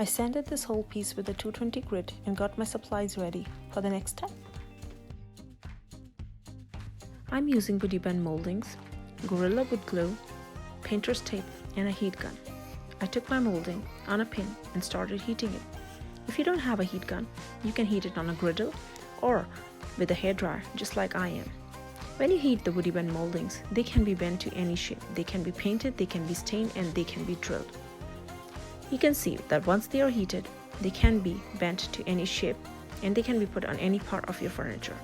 I sanded this whole piece with a 220 grit and got my supplies ready for the next step. I'm using Woody Bend moldings, Gorilla Wood glue, painter's tape, and a heat gun. I took my molding on a pin and started heating it. If you don't have a heat gun, you can heat it on a griddle or with a hairdryer, just like I am. When you heat the Woody Bend moldings, they can be bent to any shape. They can be painted, they can be stained, and they can be drilled. You can see that once they are heated, they can be bent to any shape and they can be put on any part of your furniture.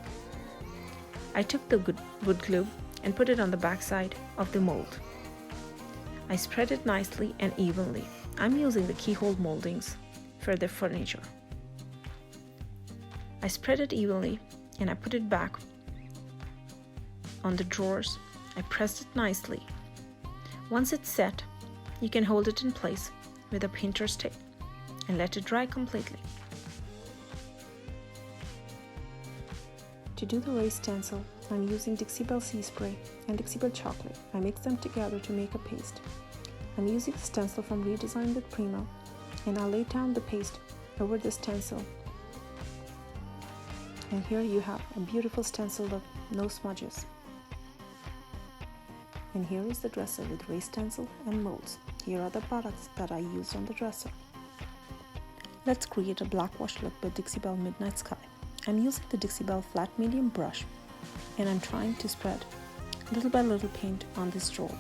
I took the wood glue and put it on the back side of the mold. I spread it nicely and evenly. I'm using the keyhole moldings for the furniture. I spread it evenly and I put it back on the drawers. I pressed it nicely. Once it's set, you can hold it in place with a painter's tape and let it dry completely. To do the raised stencil, I'm using Dixie Belle Sea Spray and Dixie Belle Chocolate. I mix them together to make a paste. I'm using the stencil from Redesign with Prima, and I'll lay down the paste over the stencil. And here you have a beautiful stencil look, no smudges. And here is the dresser with raised stencil and molds. Here are the products that I used on the dresser. Let's create a black wash look with Dixie Belle Midnight Sky. I'm using the Dixie Belle Flat Medium brush and I'm trying to spread little by little paint on this drawer.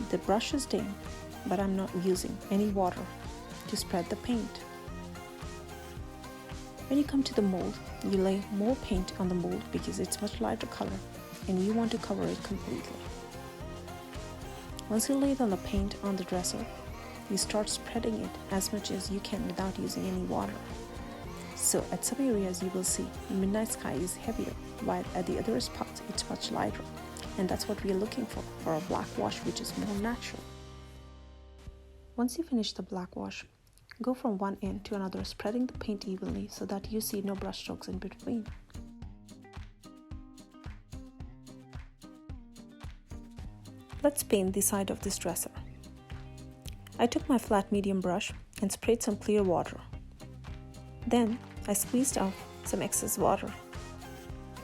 The brush is damp, but I'm not using any water to spread the paint. When you come to the mold, you lay more paint on the mold because it's much lighter color and you want to cover it completely. Once you lay down the paint on the dresser, you start spreading it as much as you can without using any water. So at some areas you will see Midnight Sky is heavier, while at the other spots it's much lighter. And that's what we are looking for a black wash which is more natural. Once you finish the black wash, go from one end to another, spreading the paint evenly so that you see no brush strokes in between. Let's paint the side of this dresser. I took my flat medium brush and sprayed some clear water. Then I squeezed off some excess water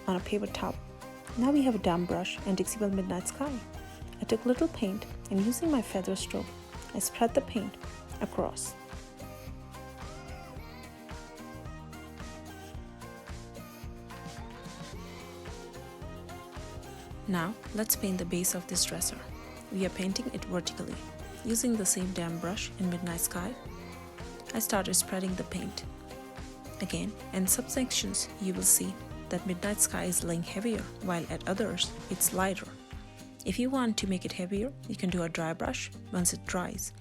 on a paper towel. Now we have a damp brush and Dixie Belle Midnight Sky. I took little paint and using my feather stroke, I spread the paint across. Now let's paint the base of this dresser. We are painting it vertically. Using the same damp brush in Midnight Sky, I started spreading the paint. Again, in subsections you will see that Midnight Sky is laying heavier, while at others it's lighter. If you want to make it heavier, you can do a dry brush once it dries.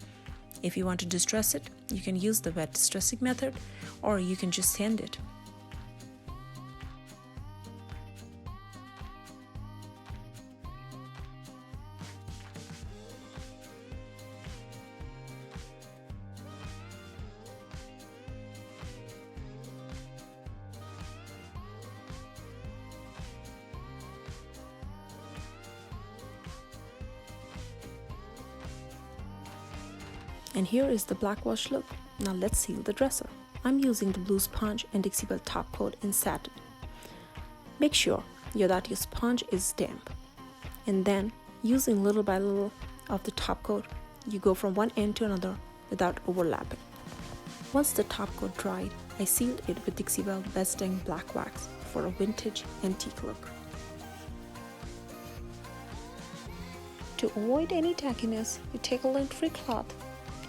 If you want to distress it, you can use the wet distressing method, or you can just sand it. And here is the black wash look. Now let's seal the dresser. I'm using the blue sponge and Dixie Belle top coat in satin. Make sure that your sponge is damp. And then using little by little of the top coat, you go from one end to another without overlapping. Once the top coat dried, I sealed it with Dixie Belle Besteng black wax for a vintage antique look. To avoid any tackiness, you take a lint-free cloth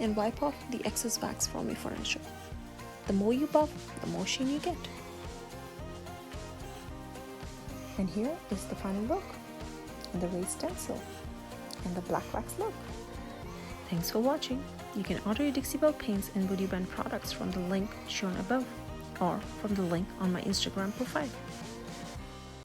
and wipe off the excess wax from your furniture. The more you buff, the more sheen you get. And here is the final look, and the raised stencil, and the black wax look. Thanks for watching. You can order your Dixie Belle paints and Woody Bend products from the link shown above, or from the link on my Instagram profile.